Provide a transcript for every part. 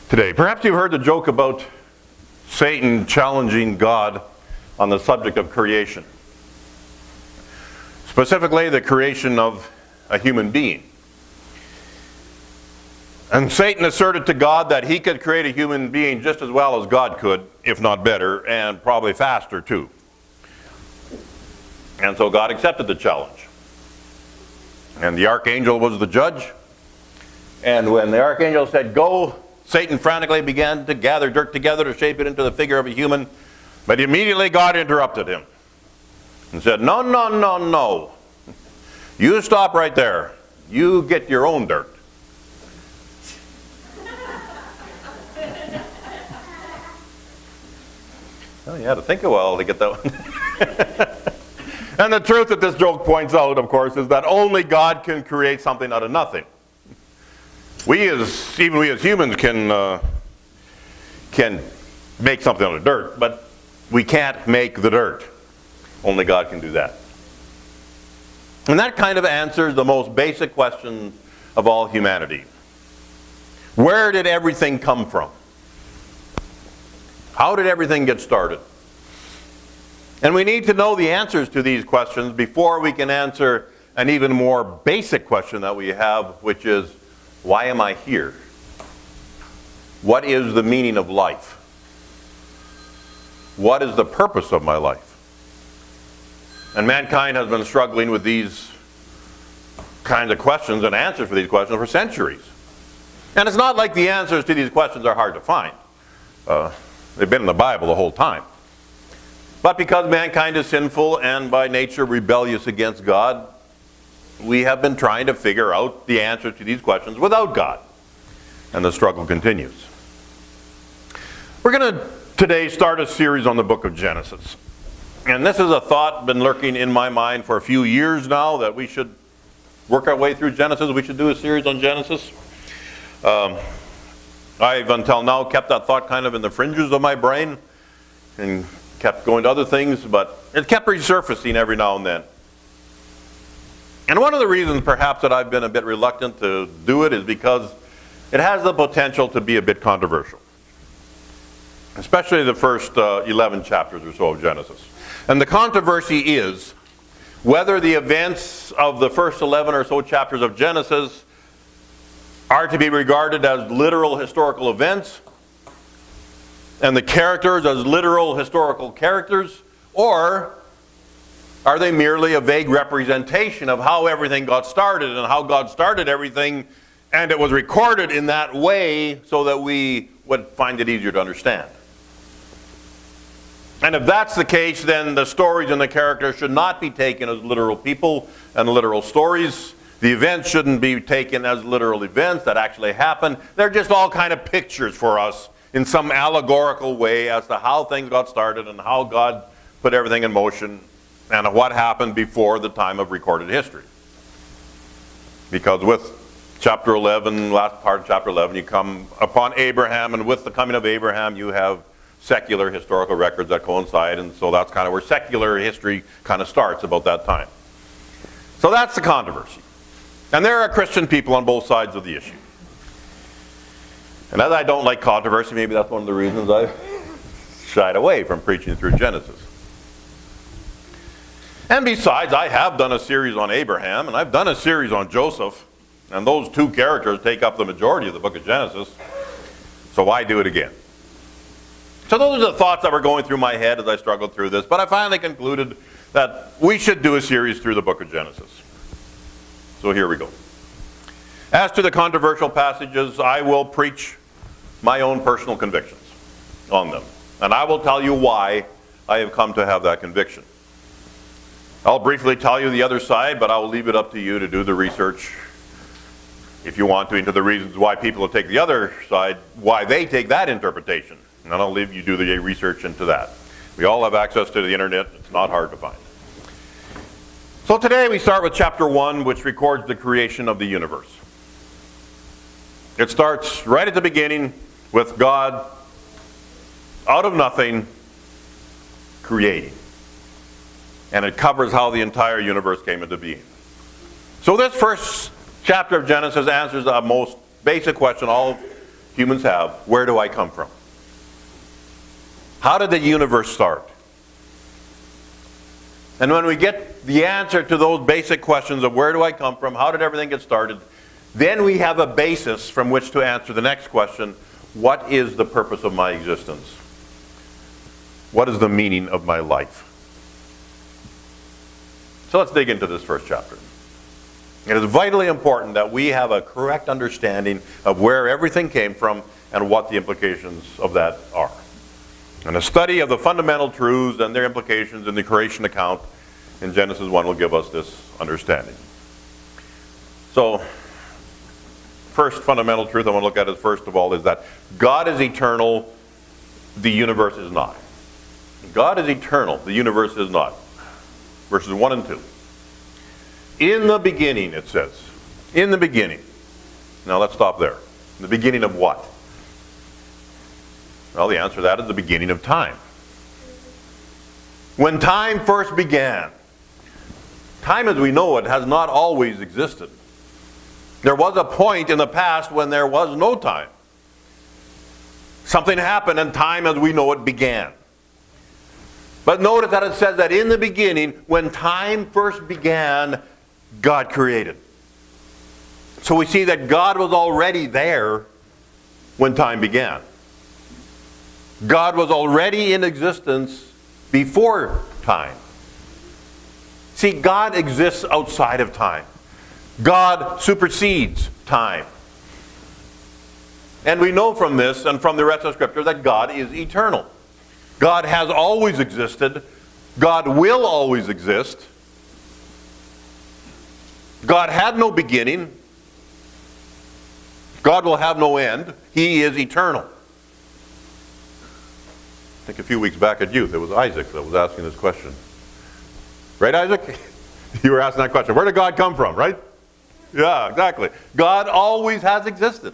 today. Perhaps you've heard the joke about Satan challenging God on the subject of creation. Specifically, the creation of a human being. And Satan asserted to God that he could create a human being just as well as God could, if not better, and probably faster too. And so God accepted the challenge. And the archangel was the judge. And when the archangel said, "Go," Satan frantically began to gather dirt together to shape it into the figure of a human. But immediately God interrupted him and said, "No, no, no, no. You stop right there. You get your own dirt." Well, you had to think a while to get that one. And the truth that this joke points out, of course, is that only God can create something out of nothing. Even we as humans can make something out of dirt, but we can't make the dirt. Only God can do that. And that kind of answers the most basic question of all humanity. Where did everything come from? How did everything get started? And we need to know the answers to these questions before we can answer an even more basic question that we have, which is, why am I here? What is the meaning of life? What is the purpose of my life? And mankind has been struggling with these kinds of questions and answers for these questions for centuries. And it's not like the answers to these questions are hard to find. They've been in the Bible the whole time. But because mankind is sinful and by nature rebellious against God, we have been trying to figure out the answer to these questions without God. And the struggle continues. We're going to today start a series on the book of Genesis. And this is a thought been lurking in my mind for a few years now, that we should work our way through Genesis. We should do a series on Genesis. I've until now kept that thought kind of in the fringes of my brain and kept going to other things, but it kept resurfacing every now and then. And one of the reasons perhaps that I've been a bit reluctant to do it is because it has the potential to be a bit controversial. Especially the first 11 chapters or so of Genesis. And the controversy is whether the events of the first 11 or so chapters of Genesis are to be regarded as literal historical events and the characters as literal historical characters, or are they merely a vague representation of how everything got started and how God started everything, and it was recorded in that way so that we would find it easier to understand? And if that's the case, then the stories and the characters should not be taken as literal people and literal stories. The events shouldn't be taken as literal events that actually happened. They're just all kind of pictures for us in some allegorical way as to how things got started and how God put everything in motion and what happened before the time of recorded history. Because with chapter 11, last part of chapter 11, you come upon Abraham, and with the coming of Abraham you have secular historical records that coincide, and so that's kind of where secular history kind of starts about that time. So that's the controversy. And there are Christian people on both sides of the issue. And as I don't like controversy, maybe that's one of the reasons I've shied away from preaching through Genesis. And besides, I have done a series on Abraham, and I've done a series on Joseph, and those two characters take up the majority of the book of Genesis, so why do it again? So those are the thoughts that were going through my head as I struggled through this, but I finally concluded that we should do a series through the book of Genesis. So here we go. As to the controversial passages, I will preach my own personal convictions on them. And I will tell you why I have come to have that conviction. I'll briefly tell you the other side, but I will leave it up to you to do the research, if you want to, into the reasons why people take the other side, why they take that interpretation. And I'll leave you do the research into that. We all have access to the internet. It's not hard to find. So today we start with chapter 1, which records the creation of the universe. It starts right at the beginning with God, out of nothing, creating. And it covers how the entire universe came into being. So this first chapter of Genesis answers the most basic question all humans have, where do I come from? How did the universe start? And when we get the answer to those basic questions of where do I come from, how did everything get started, then we have a basis from which to answer the next question, what is the purpose of my existence? What is the meaning of my life? So let's dig into this first chapter. It is vitally important that we have a correct understanding of where everything came from and what the implications of that are. And a study of the fundamental truths and their implications in the creation account in Genesis 1 will give us this understanding. So, first fundamental truth I want to look at is, first of all, is that God is eternal, the universe is not. God is eternal, the universe is not. Verses 1 and 2. In the beginning, it says. In the beginning. Now let's stop there. The beginning of what? Well, the answer to that is the beginning of time. When time first began, time as we know it has not always existed. There was a point in the past when there was no time. Something happened and time as we know it began. But notice that it says that in the beginning, when time first began, God created. So we see that God was already there when time began. God was already in existence before time. See, God exists outside of time. God supersedes time. And we know from this and from the rest of Scripture that God is eternal. God has always existed. God will always exist. God had no beginning. God will have no end. He is eternal. I think a few weeks back at youth, it was Isaac that was asking this question. Right, Isaac? You were asking that question. Where did God come from, right? Yeah, exactly. God always has existed.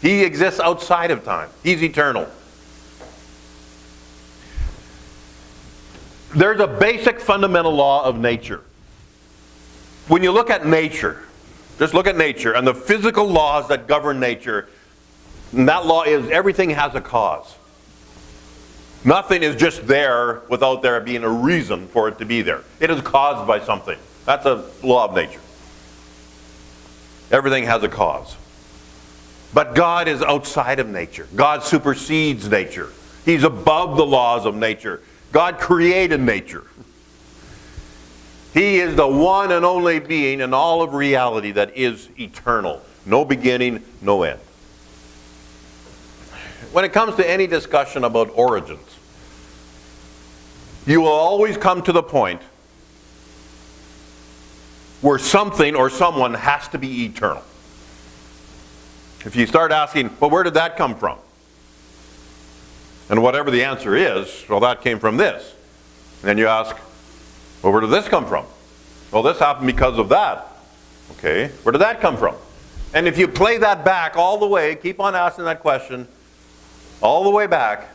He exists outside of time. He's eternal. There's a basic fundamental law of nature. When you look at nature, just look at nature and the physical laws that govern nature, and that law is everything has a cause. Nothing is just there without there being a reason for it to be there. It is caused by something. That's a law of nature. Everything has a cause. But God is outside of nature. God supersedes nature. He's above the laws of nature. God created nature. He is the one and only being in all of reality that is eternal. No beginning, no end. When it comes to any discussion about origins, you will always come to the point where something or someone has to be eternal. If you start asking, well, where did that come from? And whatever the answer is, well, that came from this. And then you ask, well, where did this come from? Well, this happened because of that. Okay, where did that come from? And if you play that back all the way, keep on asking that question, all the way back,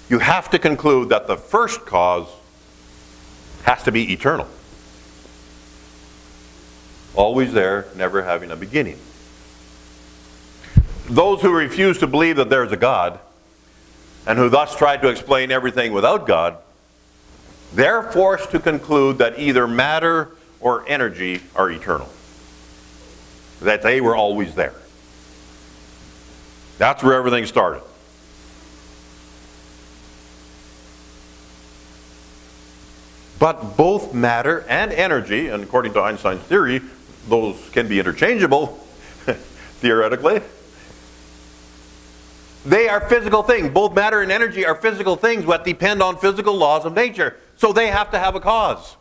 you have to conclude that the first cause has to be eternal. Always there, never having a beginning. Those who refuse to believe that there is a God, and who thus try to explain everything without God, they're forced to conclude that either matter or energy are eternal. That they were always there. That's where everything started. But both matter and energy, and according to Einstein's theory, those can be interchangeable, theoretically. They are physical things. Both matter and energy are physical things that depend on physical laws of nature. So they have to have a cause.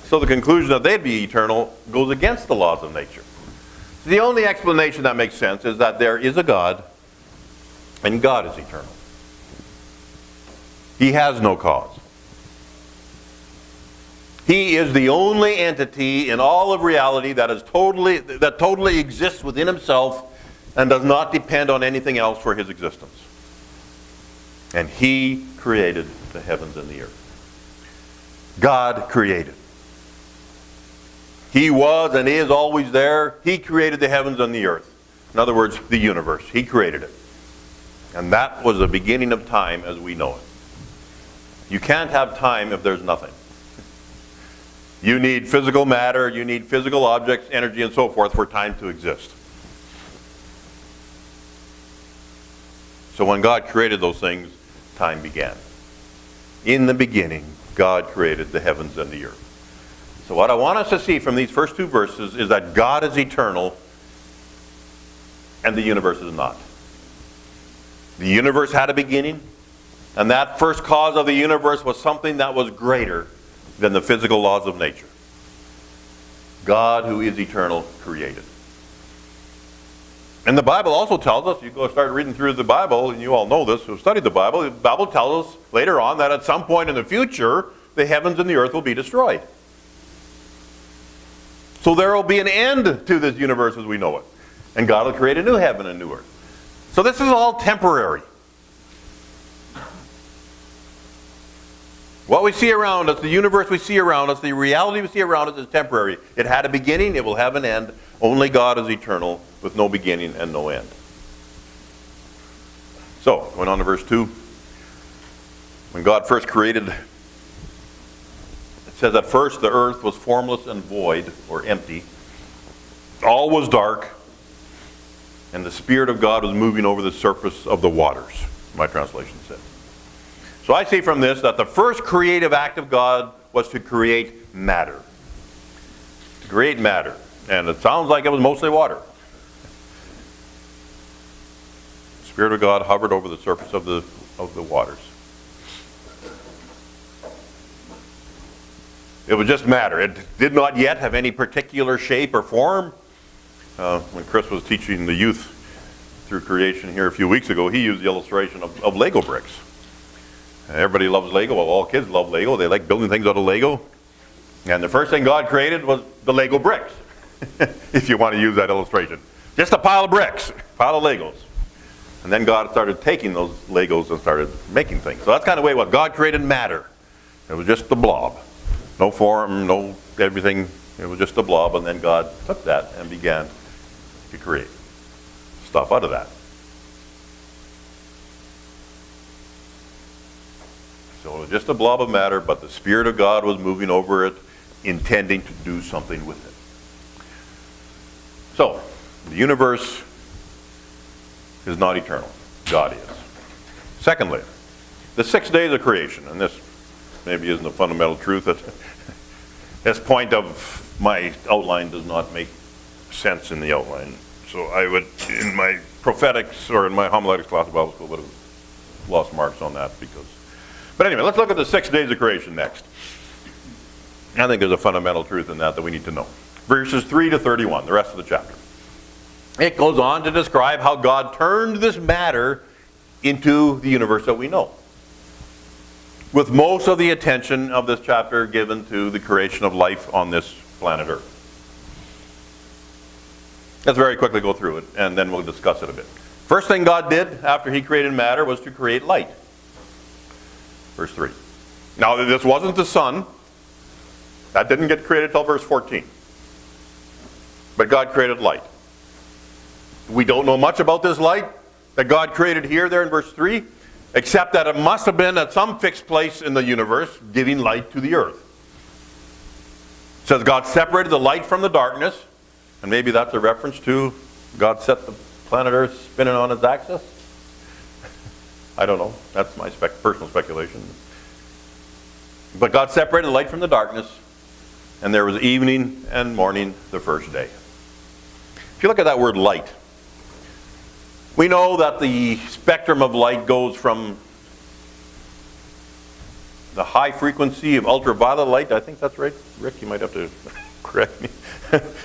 So the conclusion that they'd be eternal goes against the laws of nature. The only explanation that makes sense is that there is a God, and God is eternal. He has no cause. He is the only entity in all of reality that totally exists within himself and does not depend on anything else for his existence. And he created the heavens and the earth. God created. He was and is always there. He created the heavens and the earth. In other words, the universe. He created it. And that was the beginning of time as we know it. You can't have time if there's nothing. You need physical matter, you need physical objects, energy, and so forth for time to exist. So when God created those things, time began. In the beginning, God created the heavens and the earth. So what I want us to see from these first two verses is that God is eternal and the universe is not. The universe had a beginning, and that first cause of the universe was something that was greater than the physical laws of nature. God, who is eternal, created. And the Bible also tells us, you go start reading through the Bible, and you all know this who've studied the Bible tells us later on that at some point in the future, the heavens and the earth will be destroyed. So there will be an end to this universe as we know it. And God will create a new heaven and new earth. So this is all temporary. What we see around us, the universe we see around us, the reality we see around us is temporary. It had a beginning, it will have an end. Only God is eternal with no beginning and no end. So, going on to verse 2. When God first created, it says at first the earth was formless and void, or empty. All was dark, and the Spirit of God was moving over the surface of the waters, my translation said. So I see from this that the first creative act of God was to create matter. To create matter. And it sounds like it was mostly water. The Spirit of God hovered over the surface of the waters. It was just matter. It did not yet have any particular shape or form. When Chris was teaching the youth through creation here a few weeks ago, he used the illustration of Lego bricks. Everybody loves Lego. Well, all kids love Lego. They like building things out of Lego. And the first thing God created was the Lego bricks, if you want to use that illustration. Just a pile of bricks, a pile of Legos. And then God started taking those Legos and started making things. So that's kind of the way what God created matter. It was just the blob. No form, no everything. It was just a blob. And then God took that and began to create stuff out of that. So it was just a blob of matter, but the Spirit of God was moving over it, intending to do something with it. So, the universe is not eternal. God is. Secondly, the 6 days of creation, and this maybe isn't a fundamental truth. That this point of my outline does not make sense in the outline. So I would, in my prophetics or in my homiletics class of Bible school, would have lost marks on that because. But anyway, let's look at the 6 days of creation next. I think there's a fundamental truth in that we need to know. Verses 3 to 31, the rest of the chapter. It goes on to describe how God turned this matter into the universe that we know. With most of the attention of this chapter given to the creation of life on this planet Earth. Let's very quickly go through it, and then we'll discuss it a bit. First thing God did after he created matter was to create light. Verse 3. Now, this wasn't the sun. That didn't get created till verse 14. But God created light. We don't know much about this light that God created here, there in verse 3, except that it must have been at some fixed place in the universe giving light to the earth. It says God separated the light from the darkness, and maybe that's a reference to God set the planet Earth spinning on its axis. I don't know. That's my personal speculation. But God separated the light from the darkness, and there was evening and morning the first day. If you look at that word light, we know that the spectrum of light goes from the high frequency of ultraviolet light. I think that's right. Rick, you might have to correct me.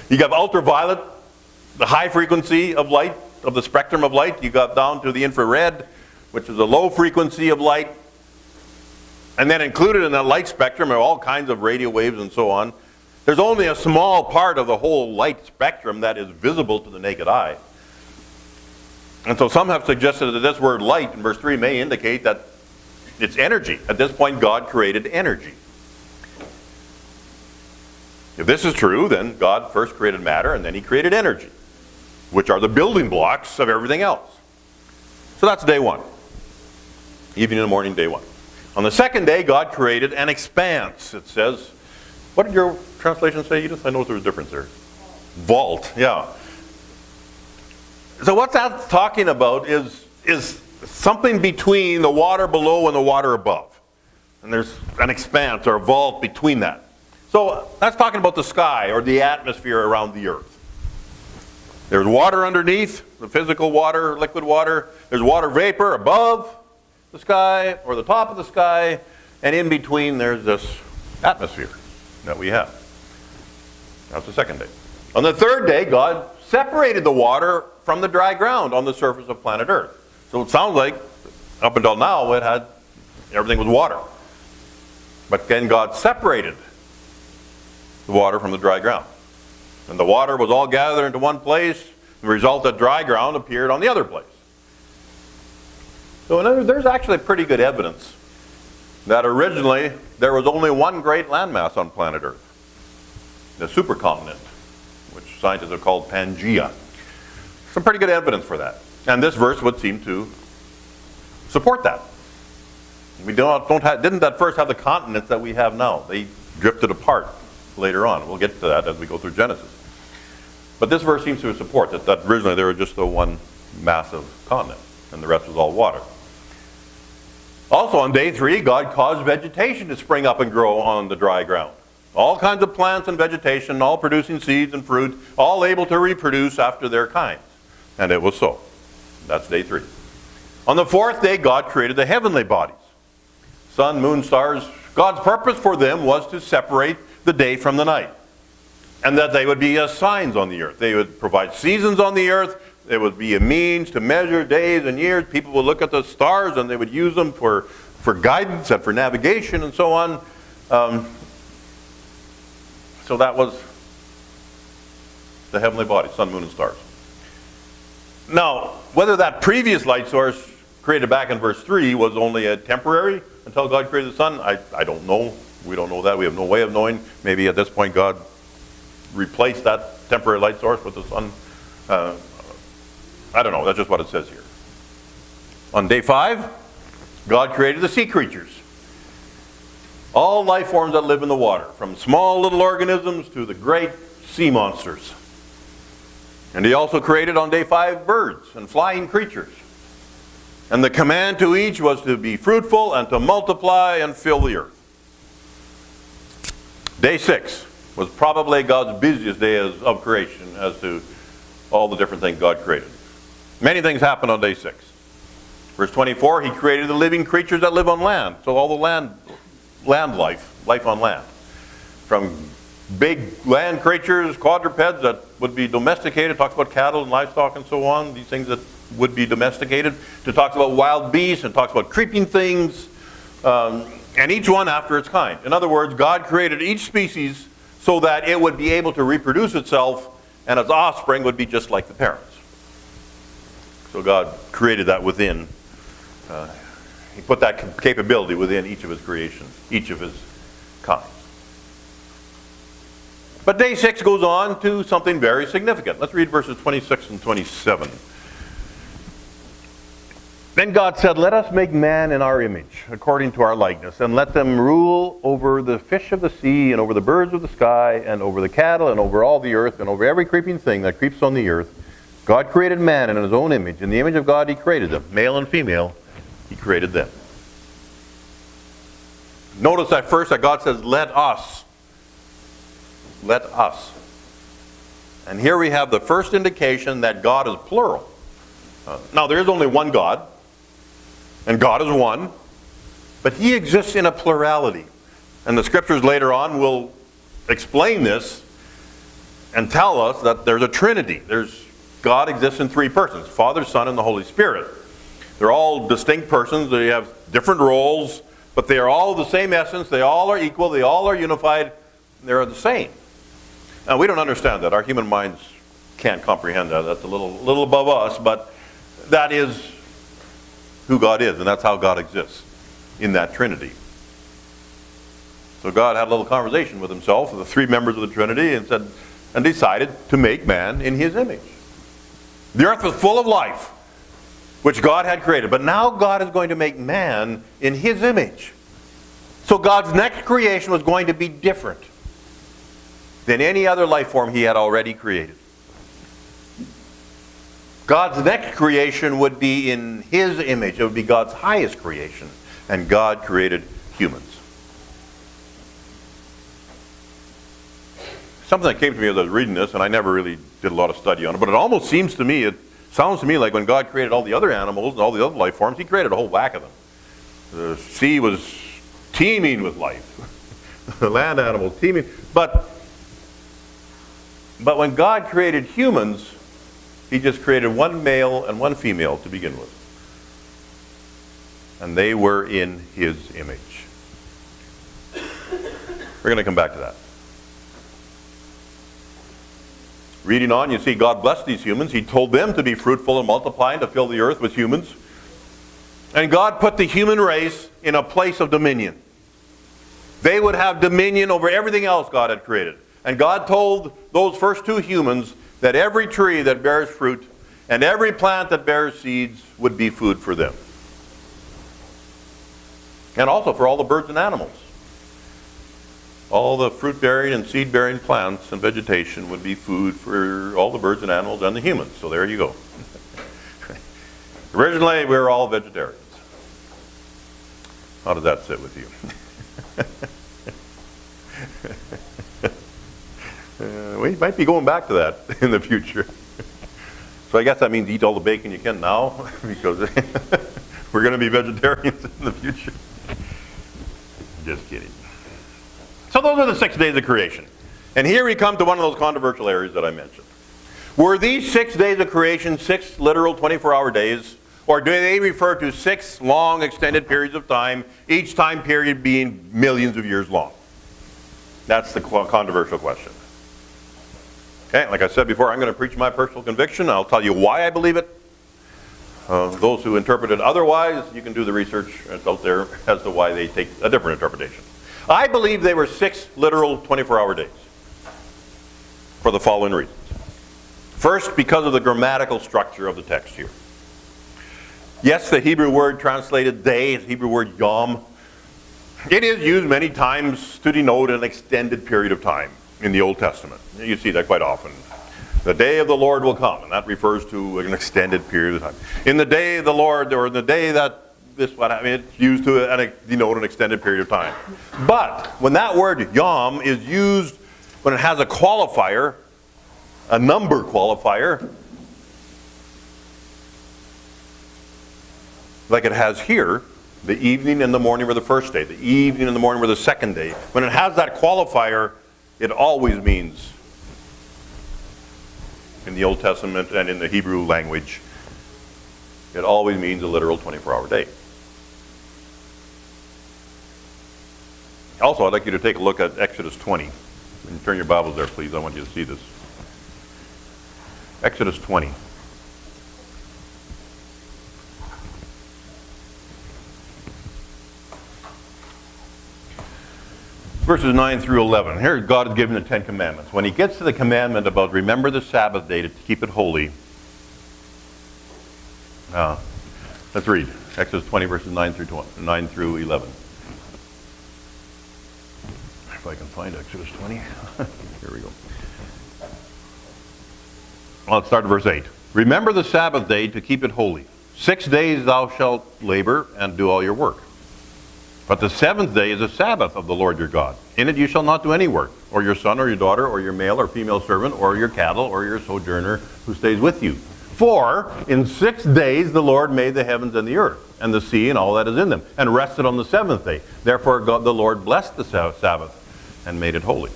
You got ultraviolet, the high frequency of light, of the spectrum of light. You got down to the infrared, which is a low frequency of light. And then included in that light spectrum are all kinds of radio waves and so on. There's only a small part of the whole light spectrum that is visible to the naked eye. And so some have suggested that this word light in verse 3 may indicate that it's energy. At this point, God created energy. If this is true, then God first created matter and then he created energy, which are the building blocks of everything else. So that's day one. Evening and morning, day one. On the second day, God created an expanse. It says, what did your translation say, Edith? I know there was a difference there. Vault, yeah. So what that's talking about is something between the water below and the water above. And there's an expanse or a vault between that. So that's talking about the sky or the atmosphere around the earth. There's water underneath, the physical water, liquid water. There's water vapor above the sky or the top of the sky. And in between there's this atmosphere that we have. That's the second day. On the third day, God separated the water from the dry ground on the surface of planet Earth. So it sounds like, up until now, everything was water. But then God separated the water from the dry ground. And the water was all gathered into one place. The result that dry ground appeared on the other place. So in other words, there's actually pretty good evidence that originally there was only one great landmass on planet Earth, the supercontinent, which scientists have called Pangaea. Some pretty good evidence for that. And this verse would seem to support that. We didn't that first have the continents that we have now. They drifted apart later on. We'll get to that as we go through Genesis. But this verse seems to support that originally there was just the one massive continent, and the rest was all water. Also on day 3, God caused vegetation to spring up and grow on the dry ground. All kinds of plants and vegetation, all producing seeds and fruit, all able to reproduce after their kinds. And it was so. That's day 3. On the 4th day, God created the heavenly bodies. Sun, moon, stars. God's purpose for them was to separate the day from the night. And that they would be as signs on the earth. They would provide seasons on the earth. There would be a means to measure days and years. People would look at the stars and they would use them for guidance and for navigation and so on. So that was the heavenly bodies, sun, moon, and stars. Now, whether that previous light source created back in verse 3 was only a temporary until God created the sun, I don't know. We don't know that. We have no way of knowing. Maybe at this point God replaced that temporary light source with the sun. I don't know. That's just what it says here. On day 5, God created the sea creatures. All life forms that live in the water, from small little organisms to the great sea monsters. And he also created on day 5 birds and flying creatures. And the command to each was to be fruitful and to multiply and fill the earth. Day 6 was probably God's busiest day of creation as to all the different things God created. Many things happened on day 6. Verse 24, he created the living creatures that live on land. So all the land life on land. From big land creatures, quadrupeds that would be domesticated, talks about cattle and livestock and so on, these things that would be domesticated, to talks about wild beasts and talks about creeping things, and each one after its kind. In other words, God created each species so that it would be able to reproduce itself and its offspring would be just like the parents. So God created that within, he put that capability within each of his creations, each of his kinds. But day 6 goes on to something very significant. Let's read verses 26 and 27. Then God said, "Let us make man in our image, according to our likeness, and let them rule over the fish of the sea, and over the birds of the sky, and over the cattle, and over all the earth, and over every creeping thing that creeps on the earth." God created man in his own image. In the image of God he created them. Male and female, he created them. Notice at first that God says, "Let us." Let us. And here we have the first indication that God is plural. Now there is only one God, and God is one, but he exists in a plurality. And the scriptures later on will explain this and tell us that there's a Trinity. God exists in 3 persons, Father, Son, and the Holy Spirit. They're all distinct persons. They have different roles, but they are all the same essence. They all are equal. They all are unified. They're the same. Now, we don't understand that. Our human minds can't comprehend that. That's a little above us, but that is who God is, and that's how God exists in that Trinity. So God had a little conversation with himself, the three members of the Trinity, and decided to make man in his image. The earth was full of life, which God had created. But now God is going to make man in his image. So God's next creation was going to be different than any other life form he had already created. God's next creation would be in his image. It would be God's highest creation. And God created humans. Something that came to me as I was reading this, and I never really did a lot of study on it, but it almost seems to me, it sounds to me like when God created all the other animals and all the other life forms, he created a whole whack of them. The sea was teeming with life. The land animals teeming. But when God created humans, he just created one male and one female to begin with. And they were in his image. We're going to come back to that. Reading on, you see God blessed these humans. He told them to be fruitful and multiply and to fill the earth with humans. And God put the human race in a place of dominion. They would have dominion over everything else God had created. And God told those first two humans that every tree that bears fruit and every plant that bears seeds would be food for them. And also for all the birds and animals. All the fruit-bearing and seed-bearing plants and vegetation would be food for all the birds and animals and the humans. So there you go. Originally, we were all vegetarians. How does that sit with you? We might be going back to that in the future. So I guess that means eat all the bacon you can now, because we're going to be vegetarians in the future. Just kidding. So those are the 6 days of creation. And here we come to one of those controversial areas that I mentioned. Were these 6 days of creation 6 literal 24-hour days? Or do they refer to 6 long extended periods of time, each time period being millions of years long? That's the controversial question. Okay, like I said before, I'm going to preach my personal conviction. I'll tell you why I believe it. Those who interpret it otherwise, you can do the research out there as to why they take a different interpretation. I believe they were 6 literal 24-hour days for the following reasons. First, because of the grammatical structure of the text here. Yes, the Hebrew word translated day is the Hebrew word yom. It is used many times to denote an extended period of time in the Old Testament. You see that quite often. The day of the Lord will come, and that refers to an extended period of time. In the day of the Lord, or in the day that it's used to denote an extended period of time. But when that word yom is used, when it has a qualifier, a number qualifier, like it has here, the evening and the morning were the first day, the evening and the morning were the second day. When it has that qualifier, it always means, in the Old Testament and in the Hebrew language, it always means a literal 24-hour day. Also, I'd like you to take a look at Exodus 20. When you turn your Bibles there, please, I want you to see this. Exodus 20. Verses 9 through 11. Here God is giving the 10 Commandments. When he gets to the commandment about remember the Sabbath day to keep it holy, let's read. Exodus 20, verses 9 through 11. If I can find Exodus 20. Here we go. Well, let's start at verse 8. Remember the Sabbath day to keep it holy. 6 days thou shalt labor and do all your work. But the 7th day is a Sabbath of the Lord your God. In it you shall not do any work, or your son or your daughter, or your male or female servant, or your cattle, or your sojourner who stays with you. For in 6 days the Lord made the heavens and the earth, and the sea and all that is in them, and rested on the 7th day. Therefore God the Lord blessed the Sabbath and made it holy.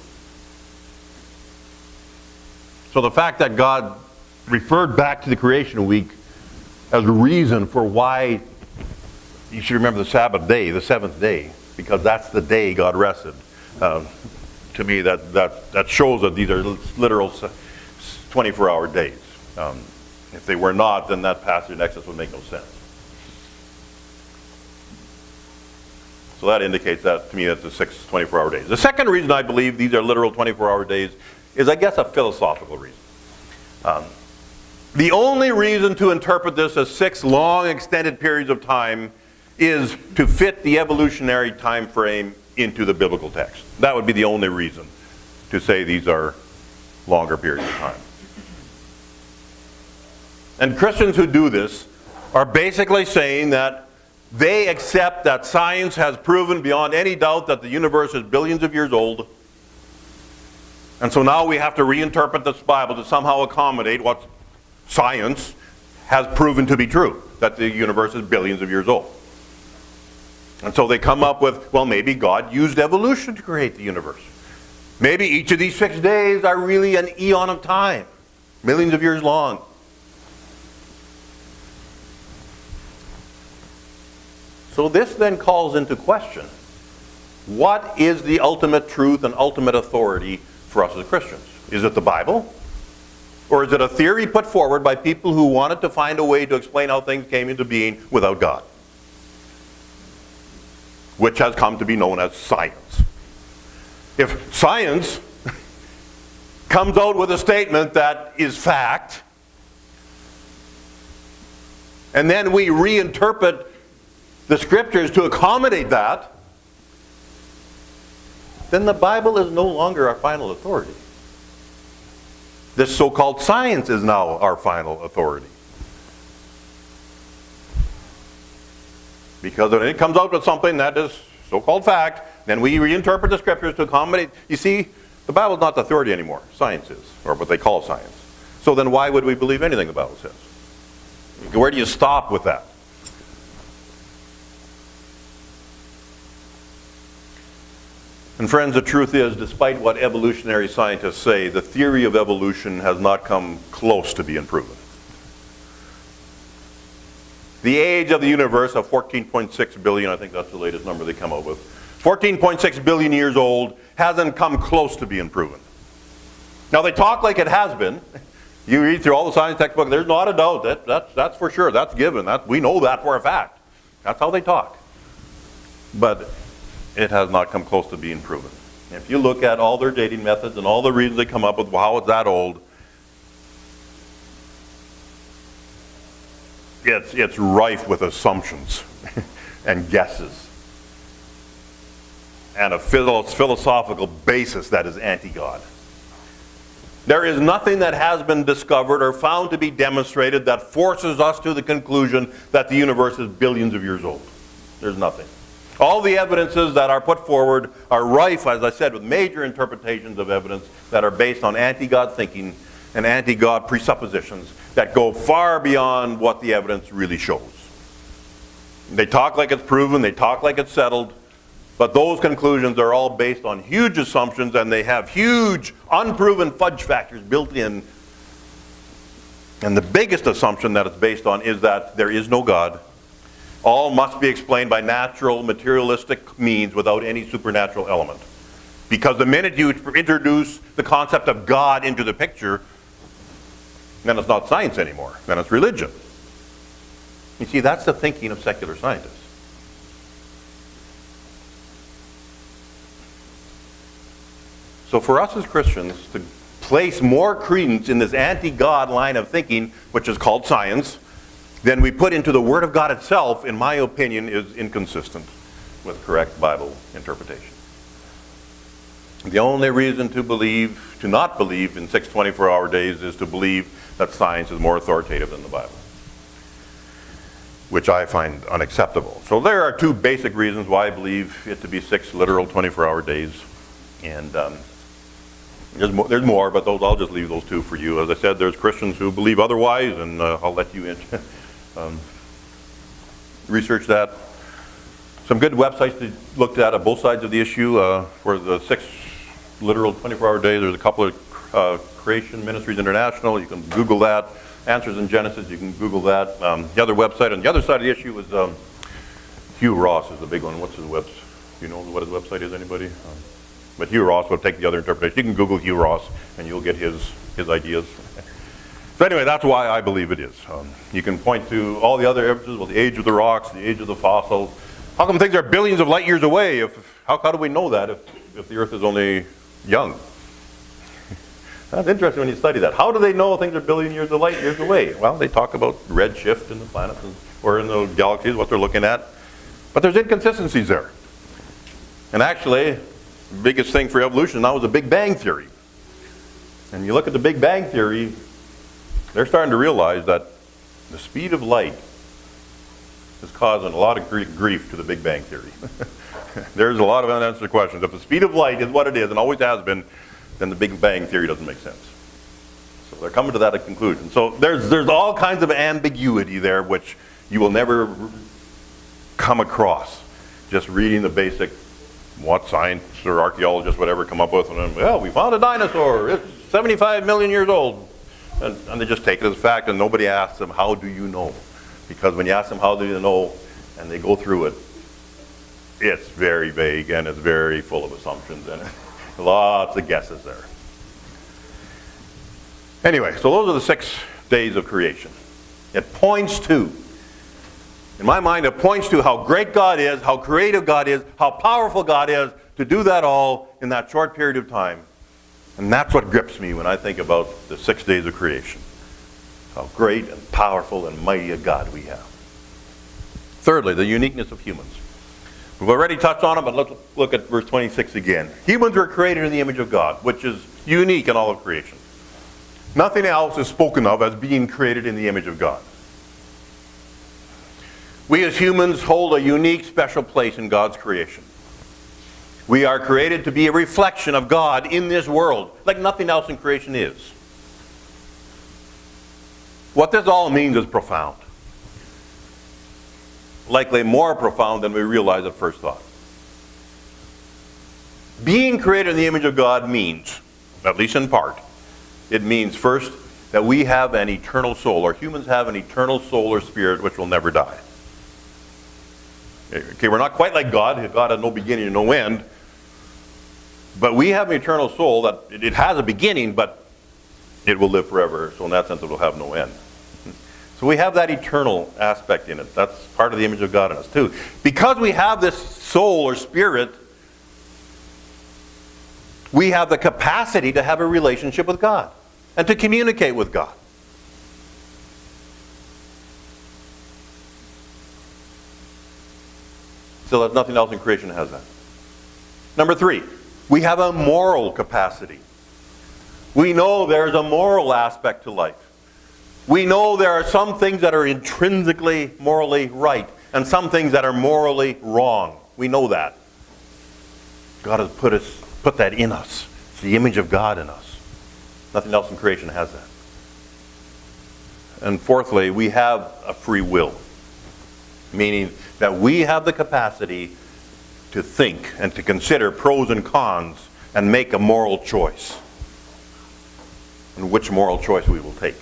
So the fact that God referred back to the creation week as a reason for why you should remember the Sabbath day, the 7th day, because that's the day God rested. To me, that shows that these are literal 24-hour days. If they were not, then that passage in Exodus would make no sense. So that indicates that to me that's the 6 24-hour days. The second reason I believe these are literal 24-hour days is, I guess, a philosophical reason. The only reason to interpret this as 6 long extended periods of time is to fit the evolutionary time frame into the biblical text. That would be the only reason to say these are longer periods of time. And Christians who do this are basically saying that they accept that science has proven beyond any doubt that the universe is billions of years old. And so now we have to reinterpret this Bible to somehow accommodate what science has proven to be true, that the universe is billions of years old. And so they come up with, well, maybe God used evolution to create the universe. Maybe each of these 6 days are really an eon of time, millions of years long. So this then calls into question, what is the ultimate truth and ultimate authority for us as Christians? Is it the Bible? Or is it a theory put forward by people who wanted to find a way to explain how things came into being without God? Which has come to be known as science. If science comes out with a statement that is fact, and then we reinterpret the scriptures to accommodate that, then the Bible is no longer our final authority. This so-called science is now our final authority. Because when it comes out with something that is so-called fact, then we reinterpret the scriptures to accommodate. You see, the Bible is not the authority anymore. Science is, or what they call science. So then why would we believe anything the Bible says? Where do you stop with that? And friends, the truth is, despite what evolutionary scientists say, the theory of evolution has not come close to being proven. The age of the universe of 14.6 billion, I think that's the latest number they come up with, 14.6 billion years old, hasn't come close to being proven. Now they talk like it has been. You read through all the science textbooks, there's not a doubt. That's for sure. That's given. We know that for a fact. That's how they talk. But it has not come close to being proven. If you look at all their dating methods and all the reasons they come up with how it's that old, it's rife with assumptions and guesses and a philosophical basis that is anti-God. There is nothing that has been discovered or found to be demonstrated that forces us to the conclusion that the universe is billions of years old. There's nothing. All the evidences that are put forward are rife, as I said, with major interpretations of evidence that are based on anti-God thinking and anti-God presuppositions that go far beyond what the evidence really shows. They talk like it's proven, they talk like it's settled, but those conclusions are all based on huge assumptions, and they have huge unproven fudge factors built in. And the biggest assumption that it's based on is that there is no God. All must be explained by natural, materialistic means without any supernatural element. Because the minute you introduce the concept of God into the picture, then it's not science anymore. Then it's religion. You see, that's the thinking of secular scientists. So for us as Christians to place more credence in this anti-God line of thinking, which is called science, than we put into the Word of God itself, in my opinion, is inconsistent with correct Bible interpretation. The only reason to not believe in 6 24-hour days is to believe that science is more authoritative than the Bible, which I find unacceptable. So there are 2 basic reasons why I believe it to be 6 literal 24-hour days. And there's more, but I'll just leave those 2 for you. As I said, there's Christians who believe otherwise, and I'll let you research that. Some good websites to look at both sides of the issue. For the 6 literal 24-hour days, there's a couple of Creation Ministries International. You can Google that. Answers in Genesis, you can Google that. The other website on the other side of the issue is Hugh Ross is the big one. What's his website? Do you know what his website is, anybody? But Hugh Ross will take the other interpretation. You can Google Hugh Ross and you'll get his ideas. So anyway, that's why I believe it is. You can point to all the other evidences, well, the age of the rocks, the age of the fossils, How come things are billions of light years away? How do we know that if the Earth is only young? That's interesting when you study that. How do they know things are billion years of light years away? Well, they talk about redshift in the planets or in the galaxies, what they're looking at. But there's inconsistencies there. And actually, the biggest thing for evolution now is the Big Bang Theory. And you look at the Big Bang Theory, they're starting to realize that the speed of light is causing a lot of grief to the Big Bang Theory. There's a lot of unanswered questions. If the speed of light is what it is and always has been, then the Big Bang Theory doesn't make sense. So they're coming to that conclusion. So there's all kinds of ambiguity there which you will never come across just reading the basic what scientists or archaeologists, whatever, come up with. And well, we found a dinosaur. It's 75 million years old. And they just take it as fact, and nobody asks them, how do you know? Because when you ask them, how do you know, and they go through it, it's very vague and it's very full of assumptions and lots of guesses there. Anyway, so those are the 6 days of creation. It points to, in my mind, it points to how great God is, how creative God is, how powerful God is to do that all in that short period of time. And that's what grips me when I think about the 6 days of creation. How great and powerful and mighty a God we have. Thirdly, the uniqueness of humans. We've already touched on it, but let's look at verse 26 again. Humans were created in the image of God, which is unique in all of creation. Nothing else is spoken of as being created in the image of God. We as humans hold a unique, special place in God's creation. We are created to be a reflection of God in this world, like nothing else in creation is. What this all means is profound. Likely more profound than we realize at first thought. Being created in the image of God means, at least in part, it means first that we have an eternal soul, or humans have an eternal soul or spirit which will never die. Okay, we're not quite like God. God had no beginning and no end. But we have an eternal soul that it has a beginning, but it will live forever. So in that sense, it will have no end. So we have that eternal aspect in it. That's part of the image of God in us too. Because we have this soul or spirit, we have the capacity to have a relationship with God and to communicate with God. So there's nothing else in creation that has that. Number 3, we have a moral capacity. We know there's a moral aspect to life. We know there are some things that are intrinsically morally right and some things that are morally wrong. We know that. God has put that in us. It's the image of God in us. Nothing else in creation has that. And fourthly, we have a free will. Meaning that we have the capacity to think and to consider pros and cons and make a moral choice. And which moral choice we will take.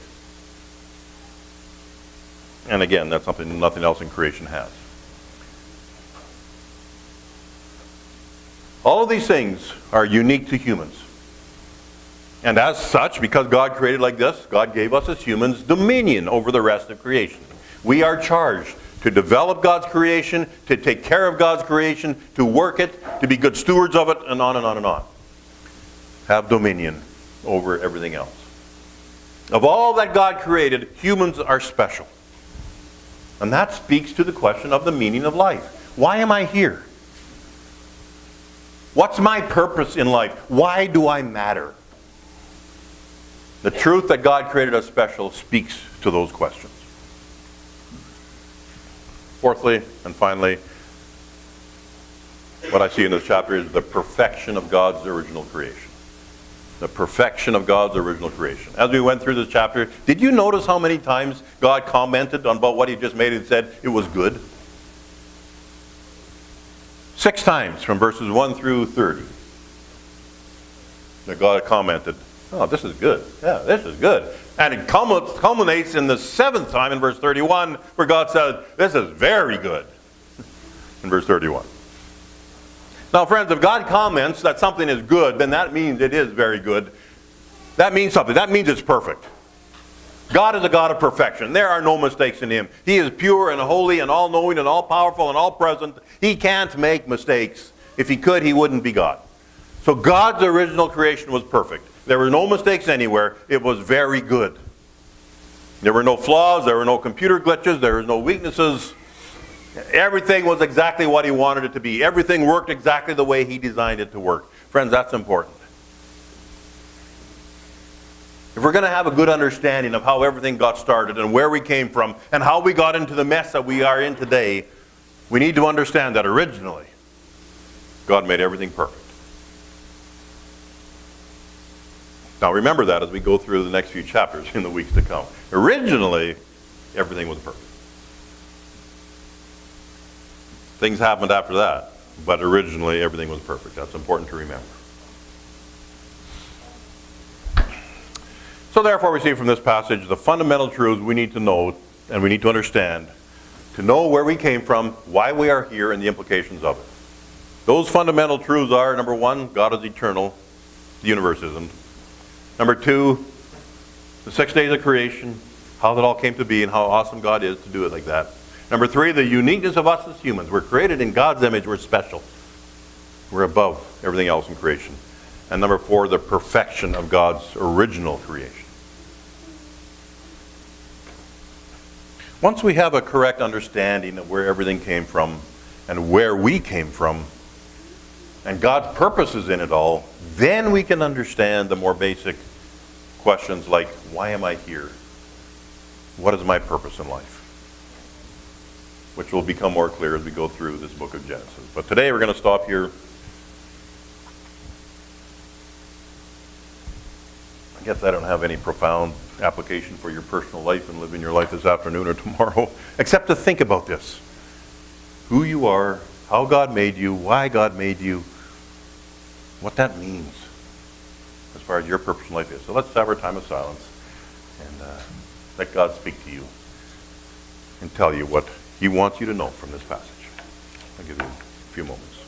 And again, that's something nothing else in creation has. All of these things are unique to humans. And as such, because God created like this, God gave us as humans dominion over the rest of creation. We are charged to develop God's creation, to take care of God's creation, to work it, to be good stewards of it, and on and on and on. Have dominion over everything else. Of all that God created, humans are special. And that speaks to the question of the meaning of life. Why am I here? What's my purpose in life? Why do I matter? The truth that God created us special speaks to those questions. Fourthly, and finally, what I see in this chapter is the perfection of God's original creation. The perfection of God's original creation. As we went through this chapter, did you notice how many times God commented on about what he just made and said it was good? 6 times from verses 1 through 30. That God commented, oh, this is good. Yeah, this is good. And it culminates in the 7th time in verse 31 where God says, this is very good. In verse 31. Now, friends, if God comments that something is good, then that means it is very good. That means something. That means it's perfect. God is a God of perfection. There are no mistakes in him. He is pure and holy and all-knowing and all-powerful and all-present. He can't make mistakes. If he could, he wouldn't be God. So God's original creation was perfect. There were no mistakes anywhere. It was very good. There were no flaws. There were no computer glitches. There were no weaknesses. Everything was exactly what he wanted it to be. Everything worked exactly the way he designed it to work. Friends, that's important. If we're going to have a good understanding of how everything got started and where we came from and how we got into the mess that we are in today, we need to understand that originally, God made everything perfect. Now remember that as we go through the next few chapters in the weeks to come. Originally, everything was perfect. Things happened after that, but originally everything was perfect. That's important to remember. So therefore we see from this passage the fundamental truths we need to know and we need to understand to know where we came from, why we are here, and the implications of it. Those fundamental truths are, number one, God is eternal, the universe isn't. Number two, the 6 days of creation, how that all came to be and how awesome God is to do it like that. Number three, the uniqueness of us as humans. We're created in God's image, we're special. We're above everything else in creation. And number four, the perfection of God's original creation. Once we have a correct understanding of where everything came from and where we came from and God's purposes in it all, then we can understand the more basic questions like, why am I here? What is my purpose in life? Which will become more clear as we go through this book of Genesis. But today we're going to stop here. I guess I don't have any profound application for your personal life and living your life this afternoon or tomorrow, except to think about this. Who you are, how God made you, why God made you, what that means as far as your purpose in life is. So let's have our time of silence and let God speak to you and tell you what he wants you to know from this passage. I'll give you a few moments.